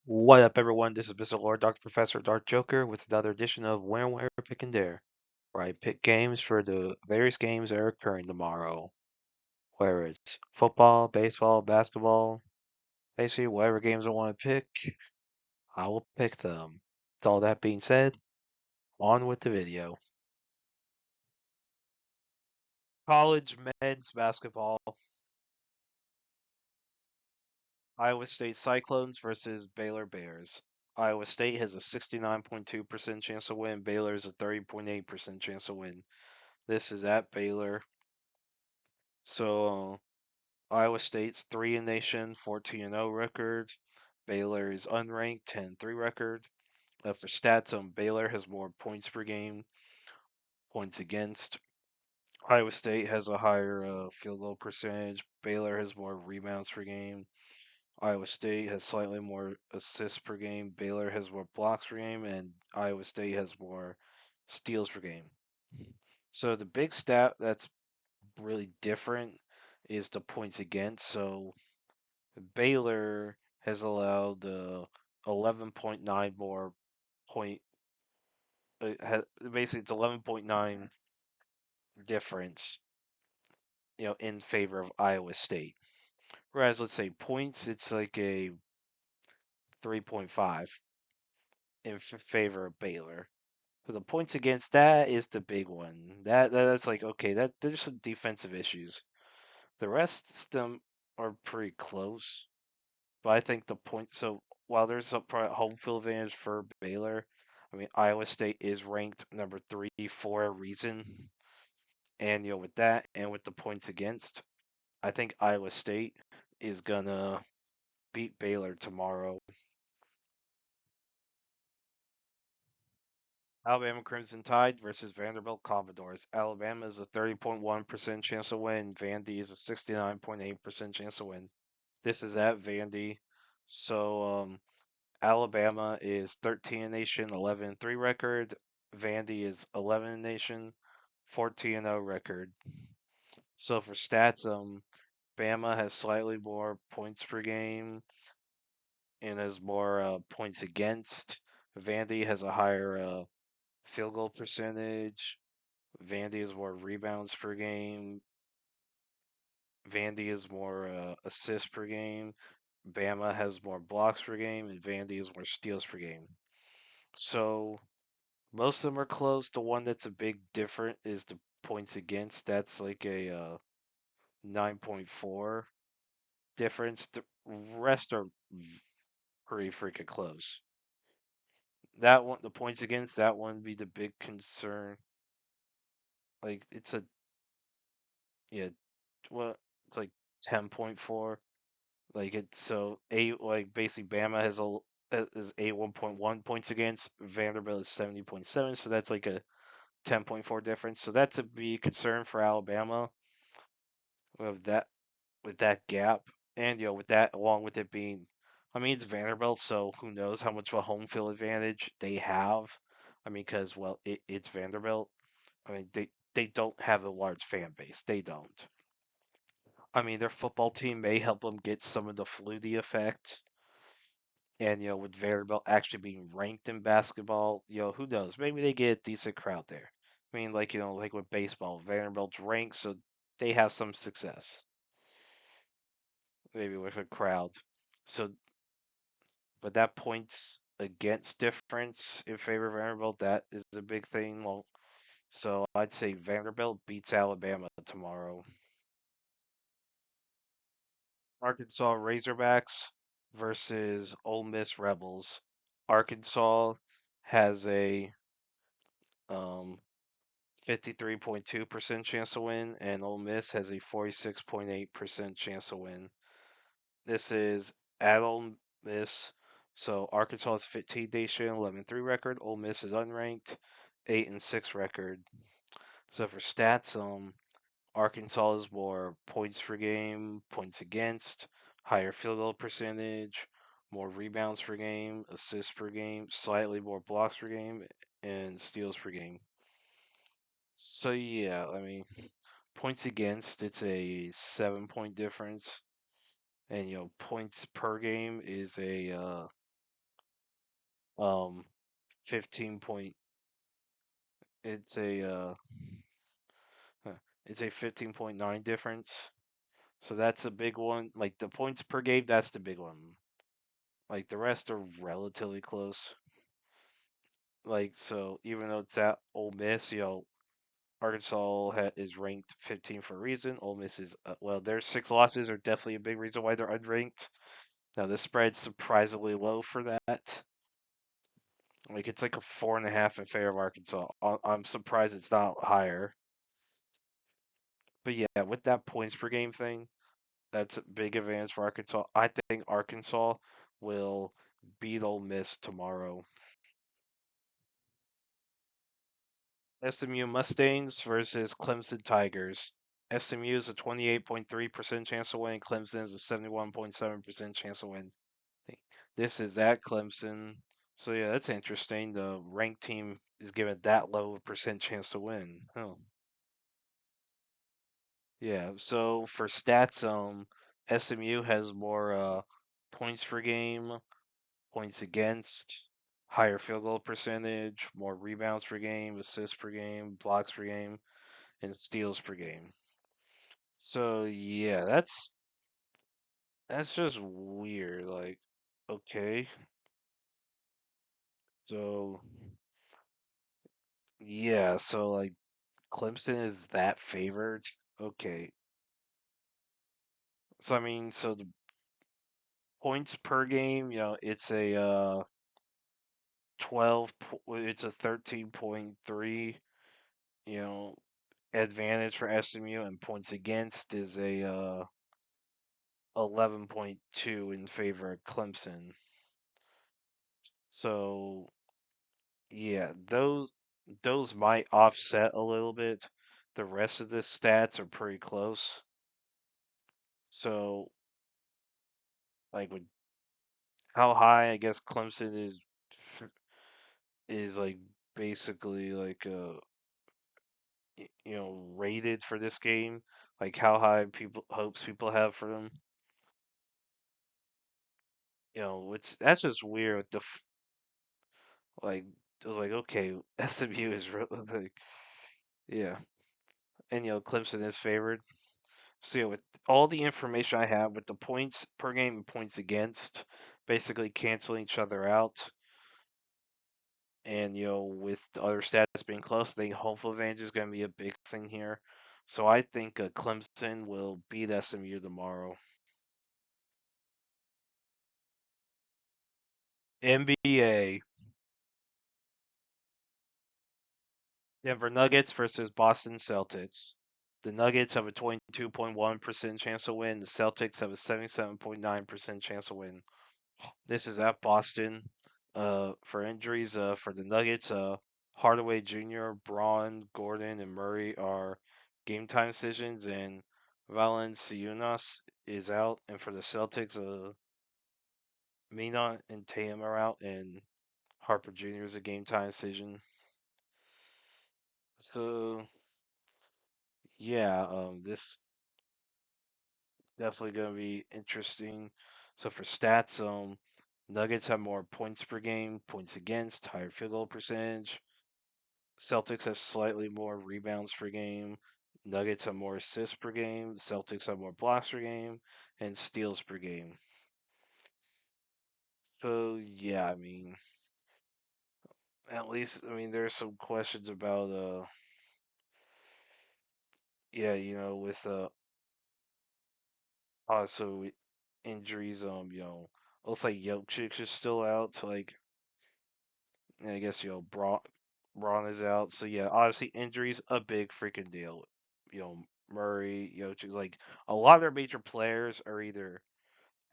What up, everyone? This is Mr. Lord, Dr. Professor, Dark Joker, with another edition of Where, Pick, and Dare, where I pick games for the various games that are occurring tomorrow. Whether it's football, baseball, basketball, basically whatever games I want to pick, I will pick them. With all that being said, on with the video. College men's basketball. Iowa State Cyclones versus Baylor Bears. Iowa State has a 69.2% chance to win. Baylor is a 30.8% chance to win. This is at Baylor. So Iowa State's 3 in nation, 14-0 record. Baylor is unranked, 10-3 record. For stats, Baylor has more points per game, points against. Iowa State has a higher field goal percentage. Baylor has more rebounds per game. Iowa State has slightly more assists per game. Baylor has more blocks per game, and Iowa State has more steals per game. So the big stat that's really different is the points against. So Baylor has allowed 11.9 more point. Basically, it's 11.9 difference, in favor of Iowa State. Whereas, let's say points, it's like a 3.5 in favor of Baylor. So the points against that is the big one. That's like okay, that there's some defensive issues. The rest of them are pretty close. But I think the point. So while there's a probably home field advantage for Baylor, I mean Iowa State is ranked number 3 for a reason, and with that and with the points against, I think Iowa State is gonna beat Baylor tomorrow. Alabama Crimson Tide versus Vanderbilt Commodores. Alabama is a 30.1% chance to win. Vandy is a 69.8% chance to win. This is at Vandy. So Alabama is 13 in nation, 11-3 record. Vandy is 11 in nation, 14-0 record. So for stats, Bama has slightly more points per game and has more points against. Vandy has a higher field goal percentage. Vandy has more rebounds per game. Vandy has more assists per game. Bama has more blocks per game, and Vandy has more steals per game. So most of them are close. The one that's a big different is the points against. That's like a 9.4 difference. The rest are pretty freaking close. That one, the points against that one be the big concern. Like it's a yeah, what it's like 10.4. Like it's so a like basically Bama has a is a 1.1 points against. Vanderbilt is 70.7, so that's like a 10.4 difference. So that's a big concern for Alabama with that gap, and with that along with it being, I mean it's Vanderbilt, so who knows how much of a home field advantage they have. I mean, because well, it's Vanderbilt. I mean they don't have a large fan base. They don't. I mean their football team may help them get some of the Flutie effect. And with Vanderbilt actually being ranked in basketball, who knows? Maybe they get a decent crowd there. I mean, like like with baseball, Vanderbilt's ranked, so they have some success. Maybe with a crowd. So, but that points against difference in favor of Vanderbilt. That is a big thing. Well, so I'd say Vanderbilt beats Alabama tomorrow. Arkansas Razorbacks versus Ole Miss Rebels. Arkansas has a um, 53.2% chance to win, and Ole Miss has a 46.8% chance to win. This is at Ole Miss. So Arkansas is 15 nation, 11-3 record. Ole Miss is unranked, 8-6 record. So for stats, Arkansas is more points per game, points against, higher field goal percentage, more rebounds per game, assists per game, slightly more blocks per game, and steals per game. So yeah, I mean, points against, it's a 7 point difference, and points per game is a Um, 15 point. It's a huh, it's a 15.9 difference. So that's a big one. Like the points per game, that's the big one. Like the rest are relatively close. Like so, even though it's at Ole Miss, Arkansas is ranked 15 for a reason. Ole Miss is well, their 6 losses are definitely a big reason why they're unranked. Now the spread's surprisingly low for that. Like it's like a 4.5 in favor of Arkansas. I'm surprised it's not higher. But yeah, with that points per game thing, that's a big advantage for Arkansas. I think Arkansas will beat Ole Miss tomorrow. SMU Mustangs versus Clemson Tigers. SMU is a 28.3% chance to win. Clemson is a 71.7% chance to win. This is at Clemson. So yeah, that's interesting. The ranked team is given that low of percent chance to win. Oh. Yeah, so for stats, SMU has more points per game, points against, higher field goal percentage, more rebounds per game, assists per game, blocks per game, and steals per game. So yeah, that's just weird. Like, okay, so yeah, so like Clemson is that favored. Okay, so I mean, so the points per game, it's a it's a 13.3, you know, advantage for SMU, and points against is a 11.2 in favor of Clemson. So yeah, those might offset a little bit. The rest of the stats are pretty close. So like with how high I guess Clemson is like basically like rated for this game, like how high people have for them. Which that's just weird. Like I was like, okay, SMU is like, yeah, and Clemson is favored. So yeah, with all the information I have, with the points per game and points against, basically canceling each other out, and with the other stats being close, I think home field advantage is going to be a big thing here. So I think Clemson will beat SMU tomorrow. NBA. Denver Nuggets versus Boston Celtics. The Nuggets have a 22.1% chance to win. The Celtics have a 77.9% chance to win. This is at Boston. For injuries, for the Nuggets, Hardaway Jr., Braun, Gordon, and Murray are game time decisions, and Valanciunas is out. And for the Celtics, Mina and Tatum are out, and Harper Jr. is a game time decision. So yeah, this definitely going to be interesting. So for stats, Nuggets have more points per game, points against, higher field goal percentage. Celtics have slightly more rebounds per game. Nuggets have more assists per game. Celtics have more blocks per game and steals per game. So yeah, I mean, at least there's some questions about yeah, with also injuries. Looks like Jokic is still out. So like I guess Braun is out. So yeah, obviously injuries a big freaking deal. Murray, like a lot of their major players are either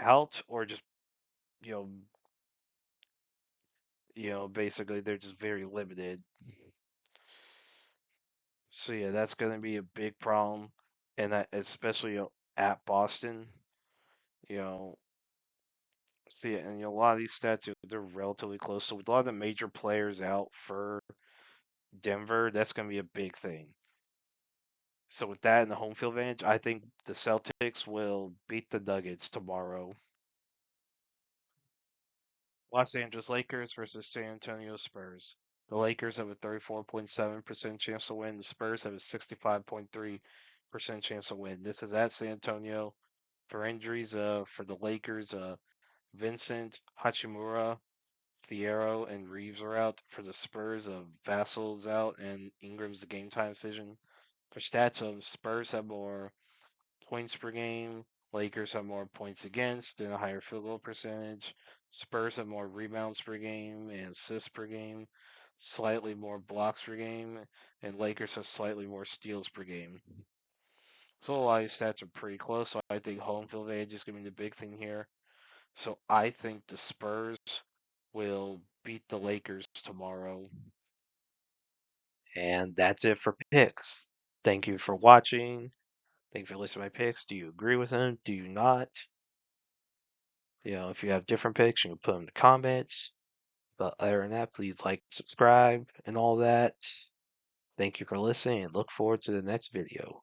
out or just you know basically they're just very limited. So yeah, that's going to be a big problem, and that especially at Boston. You know, so yeah, and a lot of these stats they're relatively close. So with a lot of the major players out for Denver, that's going to be a big thing. So with that and the home field advantage, I think the Celtics will beat the Nuggets tomorrow. Los Angeles Lakers versus San Antonio Spurs. The Lakers have a 34.7% chance to win. The Spurs have a 65.3% chance to win. This is at San Antonio. For injuries, for the Lakers, Vincent, Hachimura, Fierro, and Reeves are out. For the Spurs, Vassal's out, and Ingram's the game time decision. For stats, Spurs have more points per game. Lakers have more points against and a higher field goal percentage. Spurs have more rebounds per game and assists per game, slightly more blocks per game, and Lakers have slightly more steals per game. So a lot of these stats are pretty close. So I think home field advantage is going to be the big thing here. So I think the Spurs will beat the Lakers tomorrow. And that's it for picks. Thank you for watching. Thank you for listening to my picks. Do you agree with them? Do you not? If you have different picks, you can put them in the comments. But other than that, please like, subscribe, and all that. Thank you for listening, and look forward to the next video.